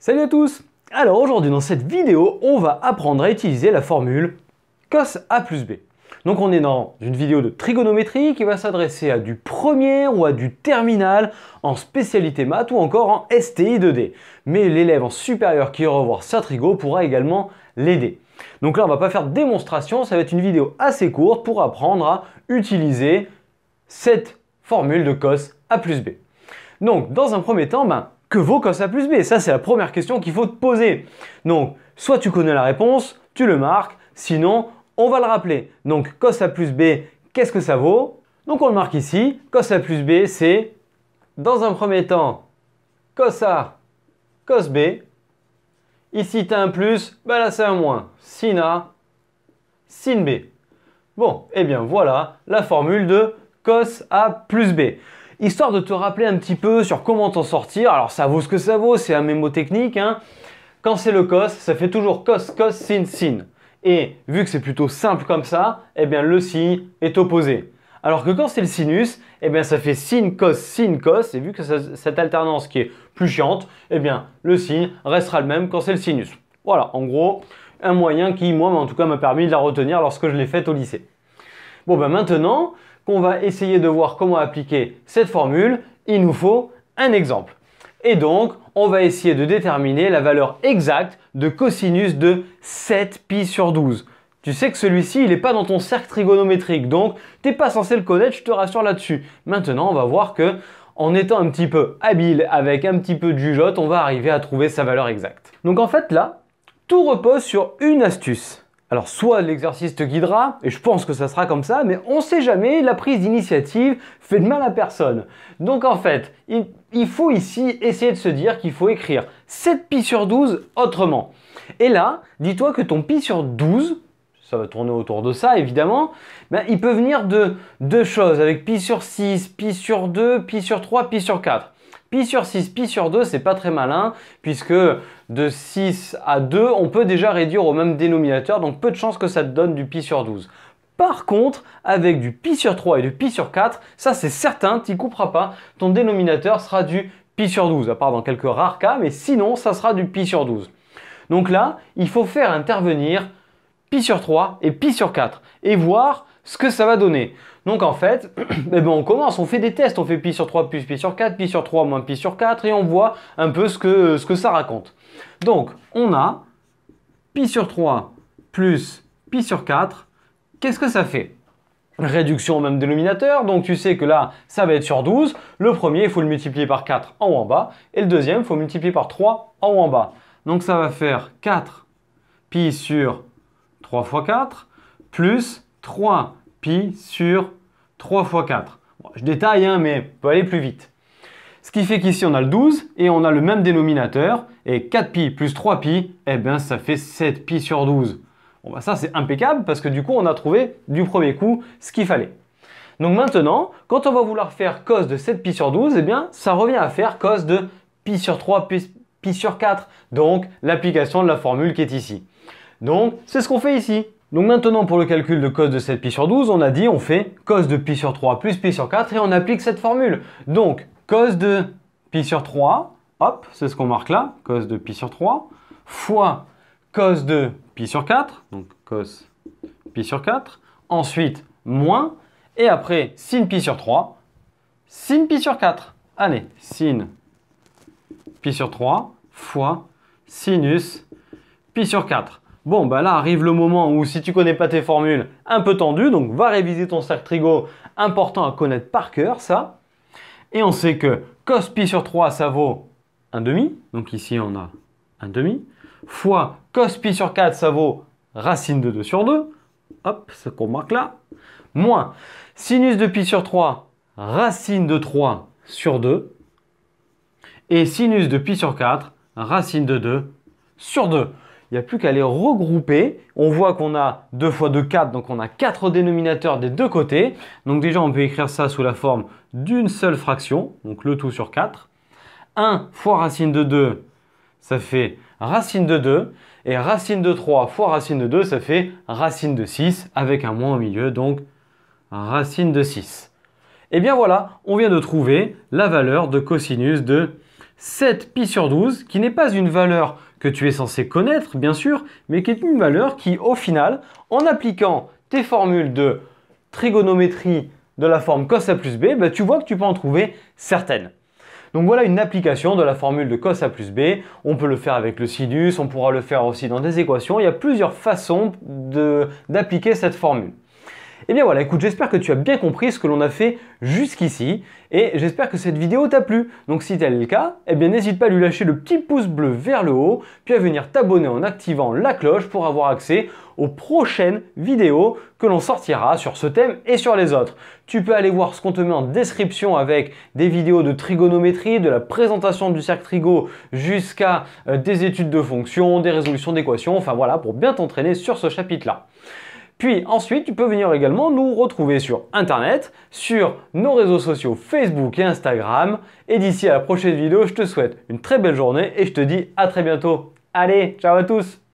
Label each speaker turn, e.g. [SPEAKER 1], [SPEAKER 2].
[SPEAKER 1] Salut à tous! Alors aujourd'hui dans cette vidéo, on va apprendre à utiliser la formule cos A plus B. Donc on est dans une vidéo de trigonométrie qui va s'adresser à du premier ou à du terminal en spécialité maths ou encore en STI 2D. Mais l'élève en supérieur qui ira revoir sa trigo pourra également l'aider. Donc là on va pas faire de démonstration, ça va être une vidéo assez courte pour apprendre à utiliser cette formule de cos A plus B. Donc dans un premier temps, que vaut cos A plus B? Ça, c'est la première question qu'il faut te poser. Donc, soit tu connais la réponse, tu le marques, sinon, on va le rappeler. Donc, cos A plus B, qu'est-ce que ça vaut? Donc, on le marque ici. Cos A plus B, c'est, dans un premier temps, cos A, cos B. Ici, tu as un plus, là, c'est un moins. Sin A, sin B. Bon, et bien voilà la formule de cos A plus B. Histoire de te rappeler un petit peu sur comment t'en sortir, alors ça vaut ce que ça vaut, c'est un mémotechnique. Quand c'est le cos, ça fait toujours cos, cos, sin, sin. Et vu que c'est plutôt simple comme ça, eh bien le signe est opposé. Alors que quand c'est le sinus, eh bien ça fait sin, cos, et vu que cette alternance qui est plus chiante, eh bien le signe restera le même quand c'est le sinus. Voilà, en gros, un moyen qui, moi, en tout cas, m'a permis de la retenir lorsque je l'ai faite au lycée. Bon, maintenant qu'on va essayer de voir comment appliquer cette formule, il nous faut un exemple. Et donc, on va essayer de déterminer la valeur exacte de cosinus de 7pi sur 12. Tu sais que celui-ci, il n'est pas dans ton cercle trigonométrique, donc tu n'es pas censé le connaître, je te rassure là-dessus. Maintenant, on va voir que, en étant un petit peu habile, avec un petit peu de jugeote, on va arriver à trouver sa valeur exacte. Donc en fait, là, tout repose sur une astuce. Alors soit l'exercice te guidera, et je pense que ça sera comme ça, mais on ne sait jamais, la prise d'initiative fait de mal à personne. Donc en fait, il faut ici essayer de se dire qu'il faut écrire 7pi sur 12 autrement. Et là, dis-toi que ton pi sur 12, ça va tourner autour de ça évidemment, il peut venir de deux choses, avec pi sur 6, pi sur 2, pi sur 3, pi sur 4. Pi sur 6, pi sur 2, c'est pas très malin, puisque de 6 à 2, on peut déjà réduire au même dénominateur, donc peu de chances que ça te donne du pi sur 12. Par contre, avec du pi sur 3 et du pi sur 4, ça c'est certain, tu n'y couperas pas, ton dénominateur sera du pi sur 12, à part dans quelques rares cas, mais sinon, ça sera du pi sur 12. Donc là, il faut faire intervenir pi sur 3 et pi sur 4, et voir ce que ça va donner. Donc en fait, on commence, on fait des tests, on fait pi sur 3 plus pi sur 4, pi sur 3 moins pi sur 4 et on voit un peu ce que ça raconte. Donc on a pi sur 3 plus pi sur 4, qu'est-ce que ça fait? Réduction au même dénominateur, donc tu sais que là, ça va être sur 12. Le premier, il faut le multiplier par 4 en haut en bas, et le deuxième, il faut multiplier par 3 en haut en bas. Donc ça va faire 4 pi sur 3 fois 4 plus 3 pi sur 3 fois 4. Bon, je détaille, mais on peut aller plus vite. Ce qui fait qu'ici, on a le 12 et on a le même dénominateur. Et 4pi plus 3pi, ça fait 7pi sur 12. Bon, ça, c'est impeccable parce que du coup, on a trouvé du premier coup ce qu'il fallait. Donc maintenant, quand on va vouloir faire cos de 7pi sur 12, ça revient à faire cos de pi sur 3 plus pi sur 4. Donc, l'application de la formule qui est ici. Donc, c'est ce qu'on fait ici. Donc maintenant, pour le calcul de cos de 7pi sur 12, on a dit on fait cos de pi sur 3 plus pi sur 4 et on applique cette formule. Donc, cos de pi sur 3, hop, c'est ce qu'on marque là, cos de pi sur 3, fois cos de pi sur 4, donc cos pi sur 4, ensuite moins, et après sin pi sur 3, sin pi sur 4. Allez, sin pi sur 3 fois sinus pi sur 4. Bon, là arrive le moment où si tu connais pas tes formules, un peu tendu, donc va réviser ton cercle trigo, important à connaître par cœur ça. Et on sait que cos pi sur 3, ça vaut 1/2, donc ici on a 1/2, fois cos pi sur 4, ça vaut racine de 2 sur 2, hop, ce qu'on marque là, moins sinus de pi sur 3, racine de 3 sur 2, et sinus de pi sur 4, racine de 2 sur 2. Il n'y a plus qu'à les regrouper. On voit qu'on a 2 fois 2, 4, donc on a 4 dénominateurs des deux côtés. Donc déjà, on peut écrire ça sous la forme d'une seule fraction, donc le tout sur 4. 1 fois racine de 2, ça fait racine de 2. Et racine de 3 fois racine de 2, ça fait racine de 6, avec un moins au milieu, donc racine de 6. Et bien voilà, on vient de trouver la valeur de cosinus de 7 pi sur 12, qui n'est pas une valeur que tu es censé connaître, bien sûr, mais qui est une valeur qui, au final, en appliquant tes formules de trigonométrie de la forme cos A plus B, tu vois que tu peux en trouver certaines. Donc voilà une application de la formule de cos A plus B. On peut le faire avec le sinus, on pourra le faire aussi dans des équations. Il y a plusieurs façons d'appliquer cette formule. Et bien voilà, écoute, j'espère que tu as bien compris ce que l'on a fait jusqu'ici et j'espère que cette vidéo t'a plu. Donc si tel est le cas, eh bien n'hésite pas à lui lâcher le petit pouce bleu vers le haut, puis à venir t'abonner en activant la cloche pour avoir accès aux prochaines vidéos que l'on sortira sur ce thème et sur les autres. Tu peux aller voir ce qu'on te met en description avec des vidéos de trigonométrie, de la présentation du cercle trigo jusqu'à des études de fonctions, des résolutions d'équations, enfin voilà, pour bien t'entraîner sur ce chapitre-là. Puis ensuite, tu peux venir également nous retrouver sur Internet, sur nos réseaux sociaux Facebook et Instagram. Et d'ici à la prochaine vidéo, je te souhaite une très belle journée et je te dis à très bientôt. Allez, ciao à tous!